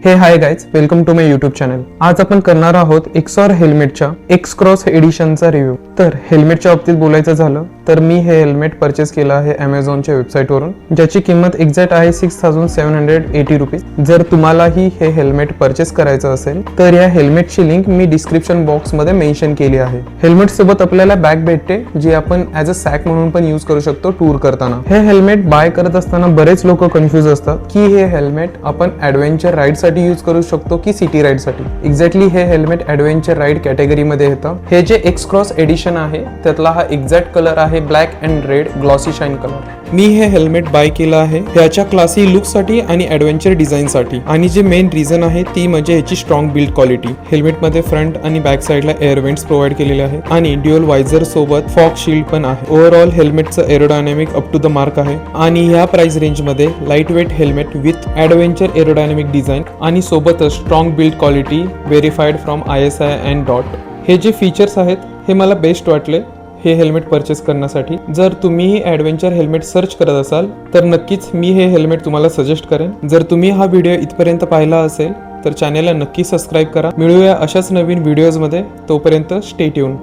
हे hi guys, welcome to my YouTube channel. आज आपण करणार आहोत एक्सॉर हेल्मेटच्या एक्स क्रॉस एडिशनचा रिव्ह्यू। तर हेल्मेटच्या बाबतीत बोलायचं झालं तर मी हे हेल्मेट परचेस केलं आहे Amazonच्या वेबसाईटवरून, ज्याची किंमत एक्झॅक्ट आहे 6780 रुपीज। जर तुम्हालाही हे हेल्मेट परचेस करायचं असेल तर या हेल्मेटची लिंक मी डिस्क्रिप्शन बॉक्समध्ये मेन्शन केली आहे। हेल्मेट सोबत आपल्याला बॅग भेटते, जी आपण ॲज अ सॅक म्हणून पण यूज करू शकतो टूर करताना। हे हेल्मेट बाय करत असताना बरेच लोक कन्फ्यूज असतात की हे हेल्मेट आपण ॲडव्हेंचर राईड साठी यूज करू शकतो की सिटी राईड साठी। एक्झॅक्टली हे हेल्मेट ॲडव्हेंचर राईड कॅटेगरी मध्ये येतं। हे जे एक्स क्रॉस एडिशन आहे त्यातला हा एक्झॅक्ट कलर आहे black and red glossy shine colour. मी हे हेल्मेट बाय केलं आहे ह्याच्या क्लासी लुक साठी आणि ॲडव्हेंचर डिझाईन साठी, आणि जे मेन रिझन आहे ती म्हणजे ह्याची स्ट्रॉंग बिल्ड क्वालिटी। हेल्मेटमध्ये फ्रंट आणि बॅक साइडला एअर वेंट्स प्रोव्हाइड केलेले आहेत आणि ड्युअल वायझर सोबत फॉग शील्ड पण आहे। ओव्हरऑल हेल्मेटचं aerodynamic up to the mark आहे आणि ह्या प्राइस रेंज मध्ये light weight helmet with adventure aerodynamic design आणि सोबतच strong build quality verified from ISI and dot, हे जे फीचर्स आहेत हे मला बेस्ट वाटले हे हेल्मेट परचेस करण्यासाठी। जर तुम्हीही ॲडव्हेंचर हेल्मेट सर्च करत असाल तर नक्कीच मी हे हेल्मेट तुम्हाला सजेस्ट करेन। जर तुम्ही हा व्हिडिओ इथपर्यंत पाहिला असेल तर चॅनेलला नक्की सबस्क्राईब करा। मिळूया अशाच नवीन व्हिडिओजमध्ये, तोपर्यंत स्टे ट्यून।